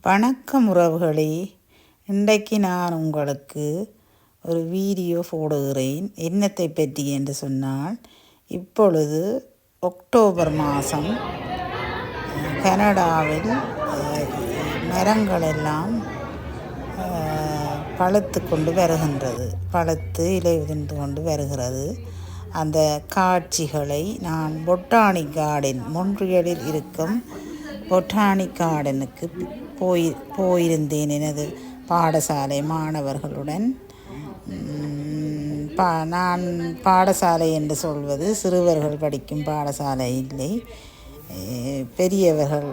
வணக்கம் உறவுகளே, இன்றைக்கு நான் உங்களுக்கு ஒரு வீடியோ போடுகிறேன். என்னத்தை பற்றி என்று சொன்னால், இப்பொழுது அக்டோபர் மாதம் கனடாவில் மரங்கள் எல்லாம் பழுத்து கொண்டு வருகின்றது, பழுத்து இலை உதிர்ந்து கொண்டு வருகிறது. அந்த காட்சிகளை நான் பொட்டானிக் கார்டன், மொன்றியலில் இருக்கும் பொட்டானிக் கார்டனுக்கு போயிருந்தேன் எனது பாடசாலை மாணவர்களுடன். நான் பாடசாலை என்று சொல்வது சிறுவர்கள் படிக்கும் பாடசாலை இல்லை, பெரியவர்கள்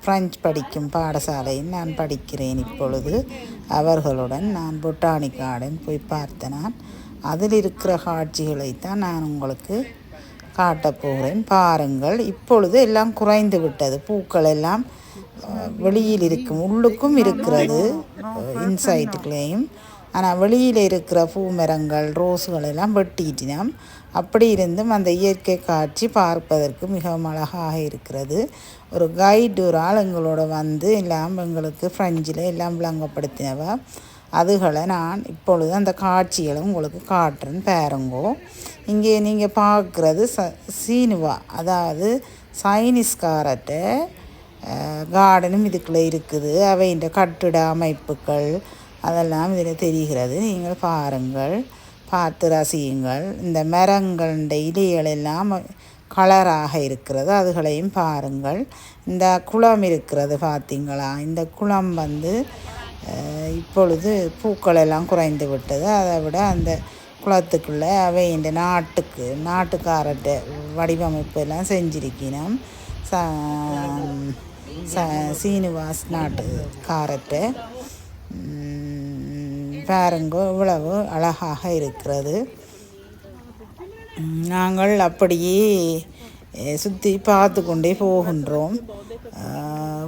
பிரெஞ்சு படிக்கும் பாடசாலையில் நான் படிக்கிறேன் இப்பொழுது. அவர்களுடன் நான் பொட்டானிக் கார்டன் போய் பார்த்தேன். அதில் இருக்கிற காட்சிகளைத்தான் நான் உங்களுக்கு காட்டப்போகிறேன். பாருங்கள், இப்பொழுது எல்லாம் குறைந்து விட்டது. பூக்கள் எல்லாம் வெளியில் இருக்கும், உள்ளுக்கும் இருக்கிறது இன்சைட்டுக்குள்ளேயும். ஆனால் வெளியில் இருக்கிற பூ மரங்கள், ரோஸுகள் எல்லாம் வெட்டிட்டினோம். அப்படி இருந்தும் அந்த இயற்கை காட்சி பார்ப்பதற்கு மிகவும் அழகாக இருக்கிறது. ஒரு கைடு, ஒரு ஆள் எங்களோட வந்து எல்லாம் எங்களுக்கு ஃப்ரெஞ்சில் எல்லாம் விளங்கப்படுத்தினவா. அதுகளை நான் இப்பொழுது அந்த காட்சிகளை உங்களுக்கு காட்டுறேன், பாருங்கோ. இங்கே நீங்கள் பார்க்குறது சீனுவா, அதாவது சைனீஸ்காரட்ட கார்டனும் இதுக்குள்ளே இருக்குது. அவை இந்த கட்டிட அமைப்புகள் அதெல்லாம் இதில் தெரிகிறது. நீங்கள் பாருங்கள், பார்த்து ரசியுங்கள். இந்த மரங்களுடைய இலைகள் எல்லாம் கலராக இருக்கிறது, அதுகளையும் பாருங்கள். இந்த குளம் இருக்கிறது பார்த்தீங்களா? இந்த குளம் வந்து இப்பொழுது பூக்கள் எல்லாம் குறைந்து விட்டது. அதை விட அந்த குளத்துக்குள்ளே அவை இந்த நாட்டுக்காரட்ட வடிவமைப்பு எல்லாம் செஞ்சிருக்கணும். சீனிவாஸ் நாட்டுக்காரட்ட பாருங்கோ, இவ்வளவு அழகாக இருக்கிறது. நாங்கள் அப்படியே சுற்றி பார்த்து கொண்டே போகின்றோம்.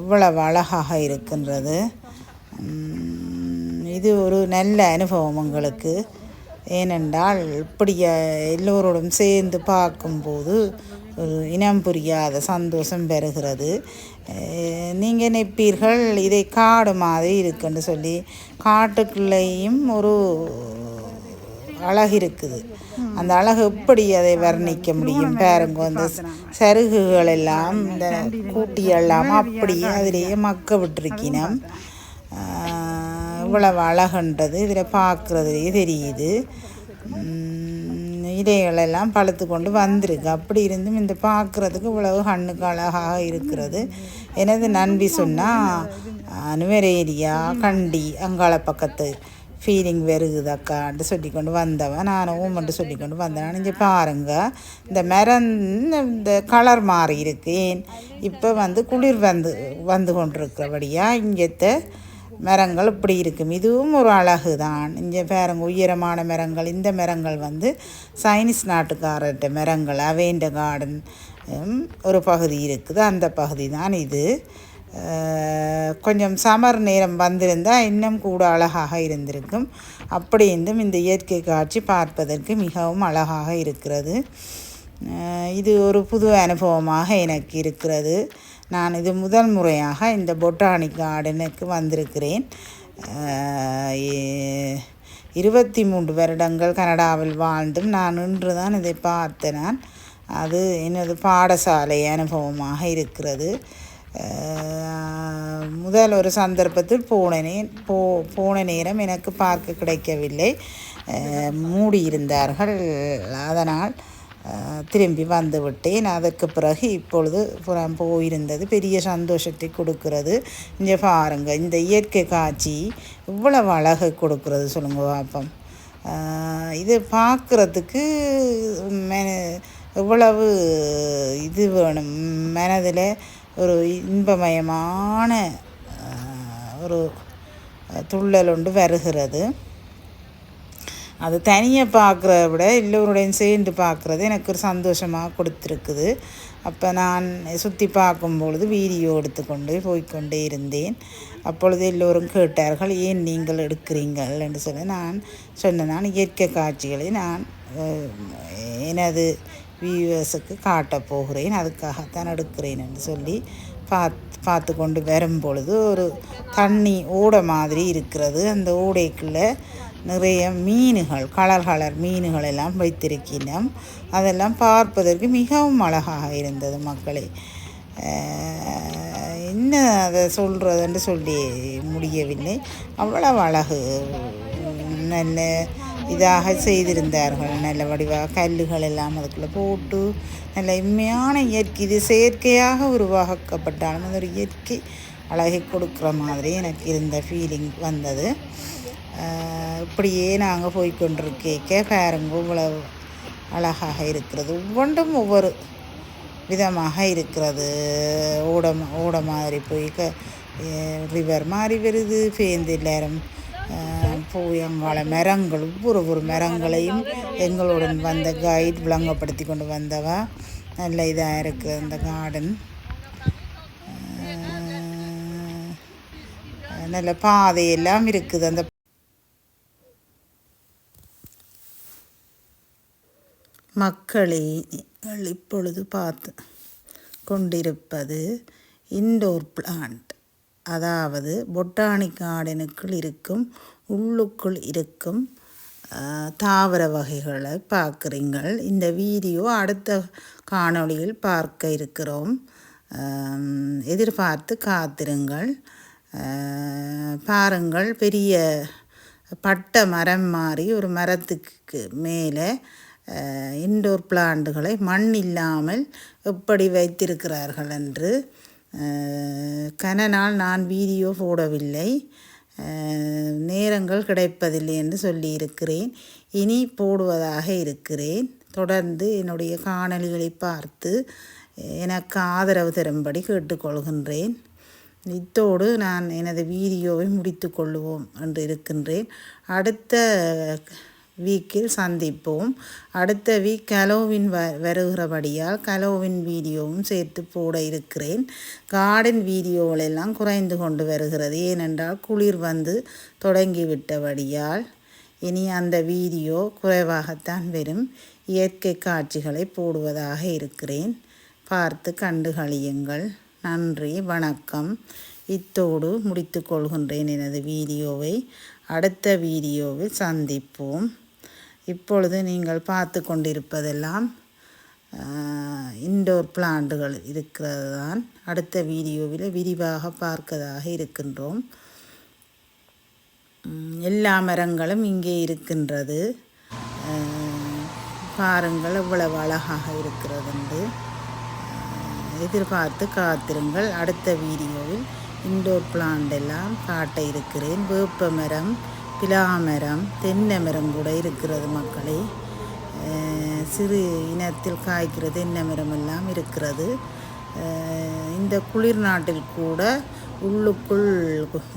இவ்வளவு அழகாக இருக்கின்றது. இது ஒரு நல்ல அனுபவம் எங்களுக்கு. ஏனென்றால் இப்படி எல்லோரோடும் சேர்ந்து பார்க்கும்போது ஒரு இனம் புரியாத சந்தோஷம் பெறுகிறது. நீங்கள் நினைப்பீர்கள் இதை காடு மாதிரி இருக்குன்னு சொல்லி. காட்டுக்குள்ளேயும் ஒரு அழகு இருக்குது. அந்த அழகு எப்படி அதை வர்ணிக்க முடியும்? பாருங்க, அந்த சருகுகள் எல்லாம், இந்த கூட்டியெல்லாம் அப்படியே அதிலேயே மக்க விட்டுருக்கினோம். இவ்வளவு அழகுன்றது இதில் பார்க்குறதுலேயே தெரியுது. இலைகளெல்லாம் பழுத்து கொண்டு வந்திருக்கு. அப்படி இருந்தும் இந்த பார்க்குறதுக்கு இவ்வளவு கண்ணுக்கு அழகாக இருக்கிறது. எனது நண்பி சொன்னால், நுவரேலியா, கண்டி, அங்காள பக்கத்து ஃபீலிங் வருகுதாக்கான்ட்டு சொல்லி கொண்டு வந்தவன். நான் ஊமன்ட்டு சொல்லி கொண்டு வந்தேன். இங்கே பாருங்கள், இந்த மரம் இந்த கலர் மாறி இருக்கு. ஏன் இப்போ வந்து குளிர் வந்து கொண்டிருக்கிறபடியாக இங்கத்த மரங்கள் இப்படி இருக்கும். இதுவும் ஒரு அழகு தான். இங்கே பாருங்க, உயரமான மரங்கள். இந்த மரங்கள் வந்து சைனீஸ் நாட்டுக்காரர்கிட்ட மரங்கள். அவேண்ட கார்டன் ஒரு பகுதி இருக்குது, அந்த பகுதி தான் இது. கொஞ்சம் சமர் நேரம் வந்திருந்தால் இன்னும் கூட அழகாக இருந்திருக்கும். அப்படி இருந்தும் இந்த இயற்கை காட்சி பார்ப்பதற்கு மிகவும் அழகாக இருக்கிறது. இது ஒரு புது அனுபவமாக எனக்கு இருக்கிறது. நான் இது முதல் முறையாக இந்த பொட்டானிக் கார்டனுக்கு வந்திருக்கிறேன். 23 வருடங்கள் கனடாவில் வாழ்ந்தும் நான் இன்று தான் இதை பார்த்தேன். அது எனது பாடசாலை அனுபவமாக இருக்கிறது. முதல் ஒரு சந்தர்ப்பத்தில் போன நேரம் எனக்கு பார்க்க கிடைக்கவில்லை, மூடியிருந்தார்கள். அதனால் திரும்பி வந்து விட்டேன். அதற்கு பிறகு இப்பொழுது புறம் போயிருந்தது பெரிய சந்தோஷத்தை கொடுக்கிறது. இங்கே பாருங்க, இந்த இயற்கை காட்சி இவ்வளவு அழகை கொடுக்கிறது சொல்லுங்க பாப்பம். இது பார்க்குறதுக்கு இவ்வளவு இது வேணும், மனதில் ஒரு இன்பமயமான ஒரு துள்ளல் ஒன்று வருகிறது. அது தனியாக பார்க்குறத விட எல்லோருடையும் சேர்ந்து பார்க்குறது எனக்கு ஒரு சந்தோஷமாக கொடுத்துருக்குது. அப்போ நான் சுற்றி பார்க்கும்பொழுது வீடியோ எடுத்துக்கொண்டு போய்கொண்டே இருந்தேன். அப்பொழுது எல்லோரும் கேட்டார்கள், ஏன் நீங்கள் எடுக்கிறீங்கள் என்று சொல்லி நான் சொன்னேன், நான் இயற்கை காட்சிகளை நான் எனது வியூவர்ஸுக்கு காட்டப் போகிறேன், அதுக்காகத்தான் எடுக்கிறேன் என்று சொல்லி பார்த்து கொண்டு வரும்பொழுது ஒரு தண்ணி ஓடை மாதிரி இருக்கிறது. அந்த ஓடைக்குள்ளே நிறைய மீன்கள், கலர் மீன்கள் எல்லாம் வைத்திருக்கின்றோம். அதெல்லாம் பார்ப்பதற்கு மிகவும் அழகாக இருந்தது மக்களே. என்ன அதை சொல்கிறதுன்னு சொல்லி முடியவில்லை. அவ்வளவு அழகு, நல்ல இதாக செய்திருந்தார்கள். நல்ல வடிவாக கல்லுகள் எல்லாம் அதுக்குள்ளே போட்டு நல்ல உண்மையான இயற்கை, இது செயற்கையாக உருவாக்கப்பட்டாலும் அது ஒரு இயற்கை அழகை கொடுக்குற மாதிரி எனக்கு இருந்த ஃபீலிங் வந்தது. இப்படியே நாங்கள் போய்கொண்டிருக்க பாருங்க இவ்வளவு அழகாக இருக்கிறது. ஒவ்வொன்றும் ஒவ்வொரு விதமாக இருக்கிறது. ஓட மாதிரி போய் ரிவர் மாதிரி வருது, பேருந்து எல்லாரும் போய் அங்கால மரங்கள், ஒவ்வொரு மரங்களையும் எங்களுடன் வந்த கைட் விளங்கப்படுத்தி கொண்டு வந்தவா. நல்ல இதாக இருக்குது அந்த கார்டன். நல்ல பாதையெல்லாம் இருக்குது. அந்த மக்களை நீங்கள் இப்பொழுது பார்த்து கொண்டிருப்பது இன்டோர் பிளான்ட், அதாவது பொட்டானிக் கார்டனுக்குள் இருக்கும், உள்ளுக்குள் இருக்கும் தாவர வகைகளை பார்க்குறீங்கள். இந்த வீடியோ அடுத்த காணொளியில் பார்க்க இருக்கிறோம். எதிர்பார்த்து காத்திருங்கள். பாருங்கள், பெரிய பட்ட மரம் மாதிரி ஒரு மரத்துக்கு மேலே இன்டோர் பிளான்ட்டுகளை மண் இல்லாமல் எப்படி வைத்திருக்கிறார்கள் என்று. கன நாள் நான் வீடியோ போடவில்லை, நேரங்கள் கிடைப்பதில்லை என்று சொல்லியிருக்கிறேன். இனி போடுவதாக இருக்கிறேன். தொடர்ந்து என்னுடைய காணொளிகளை பார்த்து எனக்கு ஆதரவு தரும்படி கேட்டுக்கொள்கின்றேன். இத்தோடு நான் எனது வீடியோவை முடித்து கொள்ளுவோம் என்று இருக்கின்றேன். அடுத்த வீக்கில் சந்திப்போம். அடுத்த வீக் கலோவின் வருகிறபடியால் கலோவின் வீடியோவும் சேர்த்து போட இருக்கிறேன். கார்டன் வீடியோகளெல்லாம் குறைந்து கொண்டு வருகிறது, ஏனென்றால் குளிர் வந்து தொடங்கிவிட்டபடியால் இனி அந்த வீடியோ குறைவாகத்தான் வரும். இயற்கை காட்சிகளை போடுவதாக இருக்கிறேன். பார்த்து கண்டு களியுங்கள். நன்றி, வணக்கம். இத்தோடு முடித்து கொள்கின்றேன் எனது வீடியோவை. அடுத்த வீடியோவில் சந்திப்போம். இப்பொழுது நீங்கள் பார்த்து கொண்டிருப்பதெல்லாம் இன்டோர் பிளான்ட்டுகள் இருக்கிறது தான். அடுத்த வீடியோவில் விரிவாக பார்க்கதாக இருக்கின்றோம். எல்லா மரங்களும் இங்கே இருக்கின்றது. பாருங்கள் எவ்வளவு அழகாக இருக்கிறது என்று. எதிர்பார்த்து காத்திருங்கள். அடுத்த வீடியோவில் இன்டோர் பிளான்ட் எல்லாம் காட்ட இருக்கிறேன். வேப்ப மரம், பிலாமரம், தென்னை மரம் கூட இருக்கிறது மக்களே. சிறு இனத்தில் காய்க்கிற தென்னை மரம் எல்லாம் இருக்கிறது. இந்த குளிர் நாட்டில் கூட உள்ளுக்குள்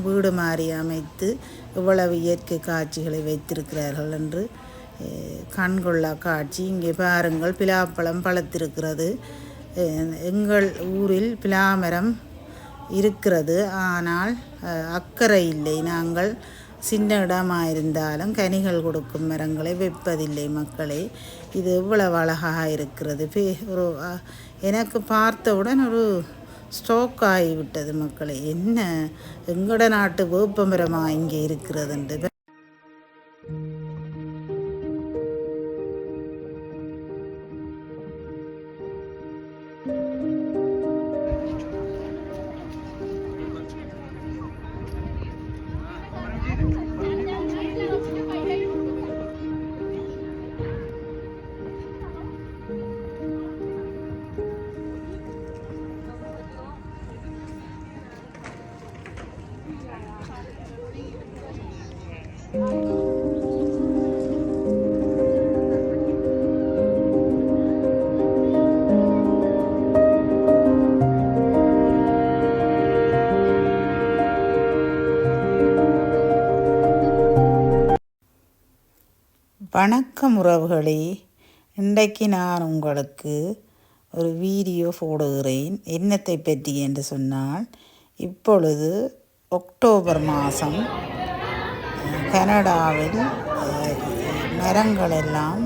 வீடு மாறி அமைத்து இவ்வளவு இயற்கை காட்சிகளை வைத்திருக்கிறார்கள் என்று கண்கொள்ளா காட்சி. இங்கே பாருங்கள், பிலாப்பழம் பழுத்திருக்கிறது. எங்கள் ஊரில் பிலாமரம் இருக்கிறது, ஆனால் அக்கறை இல்லை. நாங்கள் சின்ன இடமாக இருந்தாலும் கனிகள் கொடுக்கும் மரங்களை வைப்பதில்லை மக்களே. இது எவ்வளவு அழகாக இருக்கிறது. ஒரு எனக்கு பார்த்தவுடன் ஒரு ஸ்ட்ரோக் ஆகிவிட்டது மக்களே. என்ன எங்களோட நாட்டு வேப்ப மரமாக இங்கே இருக்கிறதுன்றது. வணக்கம் உறவுகளே, இன்றைக்கு நான் உங்களுக்கு ஒரு வீடியோ போடுகிறேன். என்னத்தை பற்றி என்று சொன்னால், இப்பொழுது அக்டோபர் மாதம் கனடாவில் மரங்கள் எல்லாம்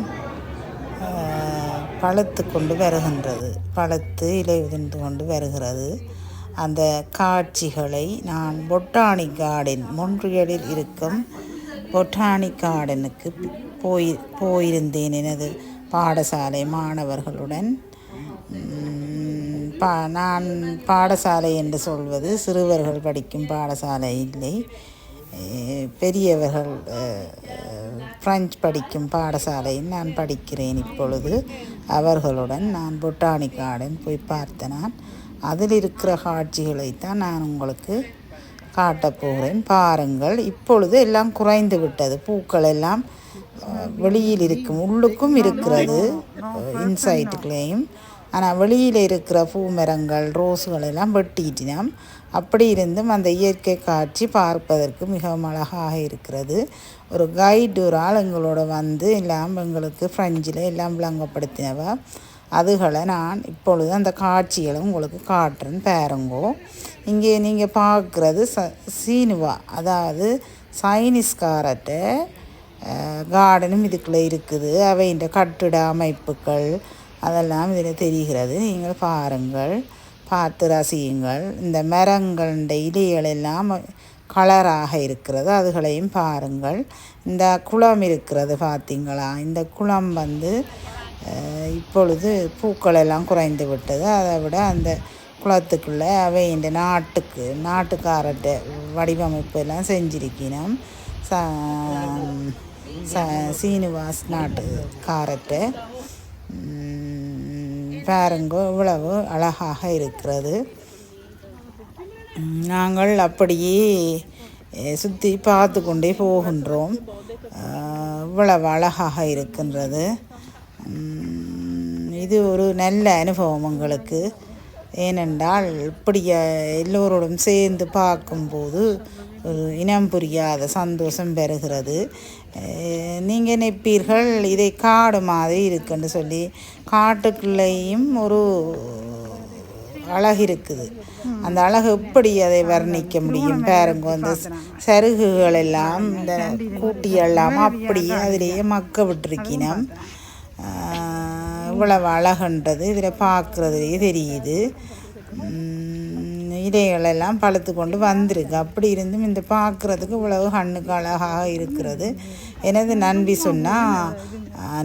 பழுத்து கொண்டு வருகின்றது, பழுத்து இலை உதிர்ந்து கொண்டு வருகிறது. அந்த காட்சிகளை நான் பொட்டானிக் கார்டன், மொன்றியலில் இருக்கும் பொட்டானிக் கார்டனுக்கு போயிருந்தேன் எனது பாடசாலை மாணவர்களுடன். நான் பாடசாலை என்று சொல்வது சிறுவர்கள் படிக்கும் பாடசாலை இல்லை, பெரியவர்கள் ஃப்ரெஞ்சு படிக்கும் பாடசாலையில் நான் படிக்கிறேன் இப்பொழுது. அவர்களுடன் நான் பொட்டானிக் கார்டன் போய் பார்த்த நான் அதில் இருக்கிற காட்சிகளைத்தான் நான் உங்களுக்கு காட்டப்போகிறேன். பாருங்கள், இப்பொழுது எல்லாம் குறைந்து விட்டது. பூக்கள் எல்லாம் வெளியில் இருக்கும், உள்ளுக்கும் இருக்கிறது, இன்சைட்டுக்குள்ளேயும். ஆனால் வெளியில் இருக்கிற பூ மரங்கள், ரோஸுகள் எல்லாம் வெட்டிட்டினோம். அப்படி இருந்தும் அந்த இயற்கை காட்சி பார்ப்பதற்கு மிகவும் அழகாக இருக்கிறது. ஒரு கைடு ஒரு ஆள் எங்களோட வந்து எல்லாம் எங்களுக்கு ஃப்ரெஞ்சில் எல்லாம் விளங்கப்படுத்தினவா. அதுகளை நான் இப்பொழுது அந்த காட்சிகளை உங்களுக்கு காட்டுறேன், பாருங்கோ. இங்கே நீங்கள் பார்க்குறது சீனுவா, அதாவது சைனீஸ்காரட்ட கார்டனும் இதுக்குள்ளே இருக்குது. அவை இந்த கட்டிட அமைப்புகள் அதெல்லாம் இதில் தெரிகிறது. நீங்கள் பாருங்கள், பார்த்து ரசியுங்கள். இந்த மரங்களுடைய இலைகள் எல்லாம் கலராக இருக்கிறது, அதுகளையும் பாருங்கள். இந்த குளம் இருக்கிறது பார்த்தீங்களா, இந்த குளம் வந்து இப்பொழுது பூக்கள் எல்லாம் குறைந்து விட்டது. அதை விட அந்த குளத்துக்குள்ளே அவை இந்த நாட்டுக்காரட்ட வடிவமைப்பு எல்லாம் செஞ்சிருக்கணும். சீனிவாஸ் நாட்டுக்காரட்ட பாருங்கோ, இவ்வளவு அழகாக இருக்கிறது. நாங்கள் அப்படியே சுற்றி பார்த்து கொண்டே போகின்றோம். இவ்வளவு அழகாக இருக்கின்றது. இது ஒரு நல்ல அனுபவம் எங்களுக்கு. ஏனென்றால் இப்படி எல்லோரோடும் சேர்ந்து பார்க்கும்போது ஒரு இனம் புரியாத சந்தோஷம் பெறுகிறது. நீங்கள் நினைப்பீர்கள் இதை காடு மாதிரி இருக்குன்னு சொல்லி. காட்டுக்குள்ளேயும் ஒரு அழகு இருக்குது. அந்த அழகு எப்படி அதை வர்ணிக்க முடியும் பாருங்க. அந்த சருகுகள் எல்லாம் இந்த கூட்டியெல்லாம் அப்படியே அதிலேயே மக்க விட்டுருக்கினோம். இவ்வளவு அழகுன்றது இதில் பார்க்குறதுலேயே தெரியுது. இலைகளெல்லாம் பழுத்து கொண்டு வந்திருக்கு. அப்படி இருந்தும் இந்த பார்க்குறதுக்கு இவ்வளவு கண்ணுக்கு அழகாக இருக்கிறது. எனது நண்பி சொன்னால்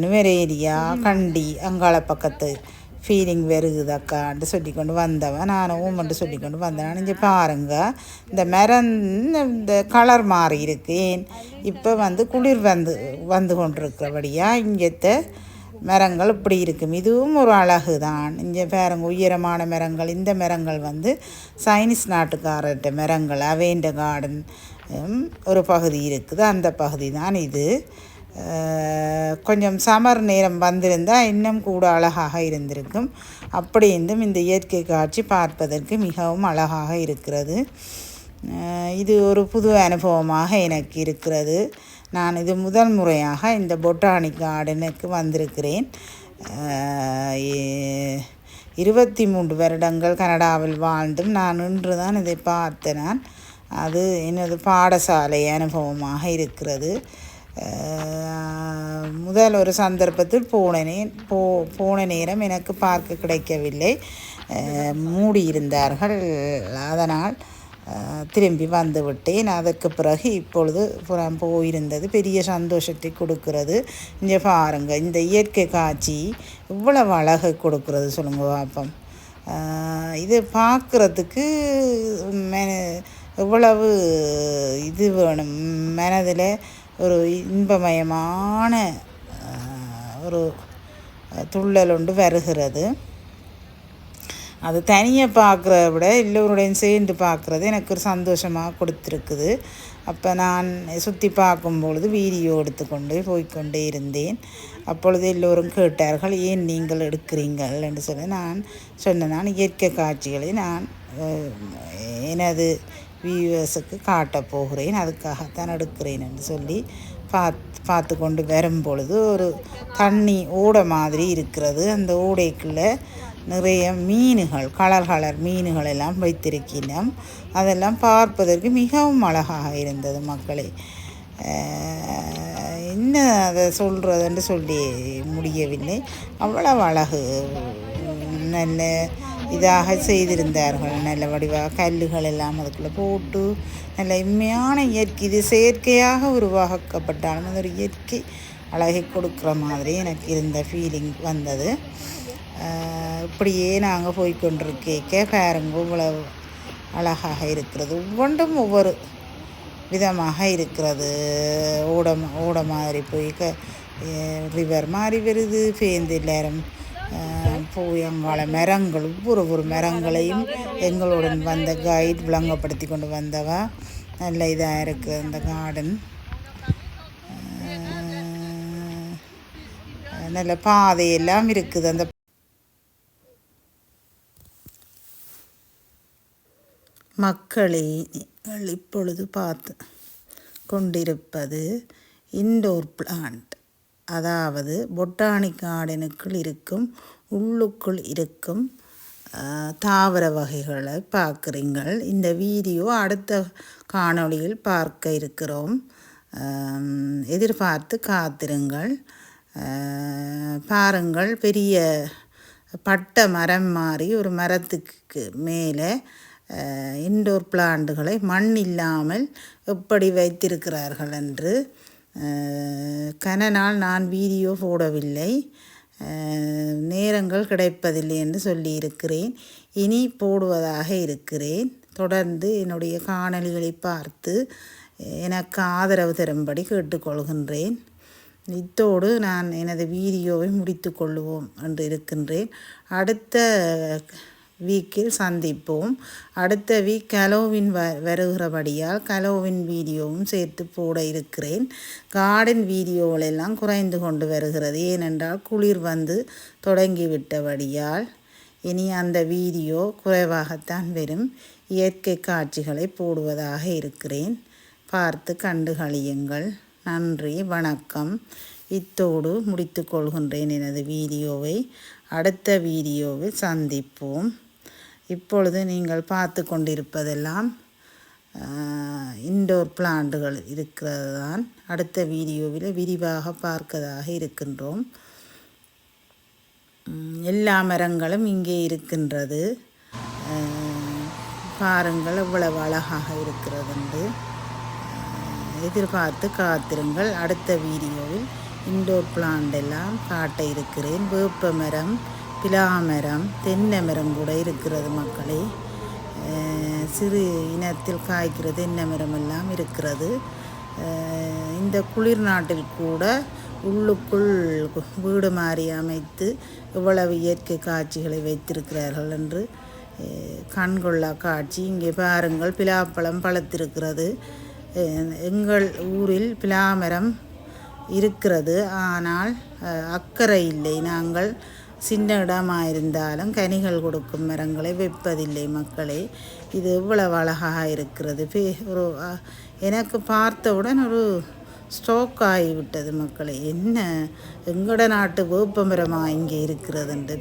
நுவரேலியா கண்டி அங்காள பக்கத்து ஃபீலிங் வருகுதாக்கான்ட்டு சொல்லி கொண்டு வந்தவன். நான் ஊமன்ட்டு சொல்லி கொண்டு வந்தேன். இங்கே பாருங்கள், இந்த மரம் இந்த கலர் மாறி இருக்கு. ஏன் இப்போ வந்து குளிர் வந்து கொண்டிருக்கிறபடியாக இங்கத்த மரங்கள் இப்படி இருக்கும். இதுவும் ஒரு அழகு தான். இங்கே பாருங்க, உயரமான மரங்கள். இந்த மரங்கள் வந்து சைனீஸ் நாட்டுக்காரர்கிட்ட மரங்கள். அவேண்ட கார்டன் ஒரு பகுதி இருக்குது, அந்த பகுதி தான் இது. கொஞ்சம் சமர் நேரம் வந்திருந்தால் இன்னும் கூட அழகாக இருந்திருக்கும். அப்படி இருந்தும் இந்த இயற்கை காட்சி பார்ப்பதற்கு மிகவும் அழகாக இருக்கிறது. இது ஒரு புது அனுபவமாக எனக்கு இருக்கிறது. நான் இது முதல் முறையாக இந்த பொட்டானிக் கார்டனுக்கு வந்திருக்கிறேன். 23 வருடங்கள் கனடாவில் வாழ்ந்தும் நான் இன்று தான் இதை பார்த்தேன். அது எனது பாடசாலை அனுபவமாக இருக்கிறது. முதல் ஒரு சந்தர்ப்பத்தில் போன நேரம் எனக்கு பார்க்க கிடைக்கவில்லை, மூடியிருந்தார்கள். அதனால் திரும்பி வந்து விட்டேன். அதற்கு பிறகு இப்பொழுது புறம் போயிருந்தது பெரிய சந்தோஷத்தை கொடுக்கிறது. இங்கே பாருங்கள், இந்த இயற்கை காட்சி இவ்வளவு அழகை கொடுக்கிறது சொல்லுங்க பாப்போம். இது பார்க்குறதுக்கு இவ்வளவு இது வேணும், மனதில் ஒரு இன்பமயமான ஒரு துள்ளல் ஒன்று வருகிறது. அது தனியாக பார்க்குறத விட எல்லோருடையும் சேர்ந்து பார்க்குறது எனக்கு ஒரு சந்தோஷமாக கொடுத்துருக்குது. அப்போ நான் சுற்றி பார்க்கும்பொழுது வீடியோ எடுத்துக்கொண்டு போய்கொண்டே இருந்தேன். அப்பொழுது எல்லோரும் கேட்டார்கள், ஏன் நீங்கள் எடுக்கிறீங்கள் என்று சொல்லி நான் சொன்னேன், நான் இயற்கை காட்சிகளை நான் எனது வியூவர்ஸுக்கு காட்டப் போகிறேன், அதுக்காகத்தான் எடுக்கிறேன் என்று சொல்லி பார்த்து கொண்டு வரும் பொழுது ஒரு தண்ணி ஓடை மாதிரி இருக்கிறது. அந்த ஓடைக்குள்ளே நிறைய மீன்கள், கலர் மீன்கள் எல்லாம் வைத்திருக்கின்றோம். அதெல்லாம் பார்ப்பதற்கு மிகவும் அழகாக இருந்தது மக்களே. என்ன அதை சொல்கிறதுன்னு சொல்லி முடியவில்லை. அவ்வளவு அழகு, நல்ல இதாக செய்திருந்தார்கள். நல்ல வடிவாக கல்லுகள் எல்லாம் அதுக்குள்ளே போட்டு நல்ல உண்மையான இயற்கை, இது செயற்கையாக உருவாக்கப்பட்டாலும் அது ஒரு இயற்கை அழகை கொடுக்குற மாதிரி எனக்கு இருந்த ஃபீலிங் வந்தது. இப்படியே நாங்கள் போய்கொண்டிருக்க பாருங்க இவ்வளவு அழகாக இருக்கிறது. ஒவ்வொன்றும் ஒவ்வொரு விதமாக இருக்கிறது. ஓட மாதிரி போய் ரிவர் மாதிரி வருது, பேருந்து எல்லாரும் போய் அங்கால மரங்கள், ஒவ்வொரு மரங்களையும் எங்களுடன் வந்த கைட் விளங்கப்படுத்தி கொண்டு வந்தவா. நல்ல இதாக இருக்குது அந்த கார்டன். நல்ல பாதையெல்லாம் இருக்குது. அந்த மக்களை நீங்கள் இப்பொழுது பார்த்து கொண்டிருப்பது இன்டோர் பிளான்ட், அதாவது பொட்டானிக் கார்டனுக்குள் இருக்கும், உள்ளுக்குள் இருக்கும் தாவர வகைகளை பார்க்குறீங்கள். இந்த வீடியோ அடுத்த காணொளியில் பார்க்க இருக்கிறோம். எதிர்பார்த்து காத்திருங்கள். பாருங்கள், பெரிய பட்ட மரம் மாதிரி ஒரு மரத்துக்கு மேலே இன்டோர் பிளான்ட்டுகளை மண் இல்லாமல் எப்படி வைத்திருக்கிறார்கள் என்று. கன நாள் நான் வீடியோ போடவில்லை, நேரங்கள் கிடைப்பதில்லை என்று சொல்லியிருக்கிறேன். இனி போடுவதாக இருக்கிறேன். தொடர்ந்து என்னுடைய காணொளிகளை பார்த்து எனக்கு ஆதரவு தரும்படி கேட்டுக்கொள்கின்றேன். இத்தோடு நான் எனது வீடியோவை முடித்து கொள்ளுவோம் என்று இருக்கின்றேன். அடுத்த வீக்கில் சந்திப்போம். அடுத்த வீக் கலோவின் வருகிறபடியால் கலோவின் வீடியோவும் சேர்த்து போட இருக்கிறேன். கார்டன் வீடியோகளெல்லாம் குறைந்து கொண்டு வருகிறது. ஏனென்றால் குளிர் வந்து தொடங்கிவிட்டபடியால் இனி அந்த வீடியோ குறைவாகத்தான் வரும். இயற்கை காட்சிகளை போடுவதாக இருக்கிறேன். பார்த்து கண்டு களியுங்கள். நன்றி, வணக்கம். இத்தோடு முடித்து கொள்கின்றேன் எனது வீடியோவை. அடுத்த வீடியோவில் சந்திப்போம். இப்பொழுது நீங்கள் பார்த்து கொண்டிருப்பதெல்லாம் இன்டோர் பிளான்ட்டுகள் இருக்கிறது தான். அடுத்த வீடியோவில் விரிவாக பார்க்கதாக இருக்கின்றோம். எல்லா மரங்களும் இங்கே இருக்கின்றது. பாருங்கள் எவ்வளவு அழகாக இருக்கிறது என்று. எதிர்பார்த்து காத்திருங்கள். அடுத்த வீடியோவில் இன்டோர் பிளான்ட் எல்லாம் காட்ட இருக்கிறேன். வேப்ப மரம், பிலாமரம், தென்னை மரம் கூட இருக்கிறது மக்களே. சிறு இனத்தில் காய்க்கிற தென்னை மரம் எல்லாம் இருக்கிறது. இந்த குளிர் நாட்டில் கூட உள்ளுக்குள் வீடு மாறி அமைத்து இவ்வளவு இயற்கை காட்சிகளை வைத்திருக்கிறார்கள் என்று கண்கொள்ளா காட்சி. இங்கே பாருங்கள், பிலாப்பழம் பழுத்திருக்கிறது. எங்கள் ஊரில் பிலாமரம் இருக்கிறது, ஆனால் அக்கறை இல்லை. நாங்கள் சின்ன இடமாக இருந்தாலும் கனிகள் கொடுக்கும் மரங்களை வைப்பதில்லை மக்களே. இது எவ்வளவு அழகாக இருக்கிறது. ஒரு எனக்கு பார்த்தவுடன் ஒரு ஸ்ட்ரோக் ஆகிவிட்டது மக்களே. என்ன எங்களோட நாட்டு வேப்ப மரமாக இங்கே இருக்கிறது என்று.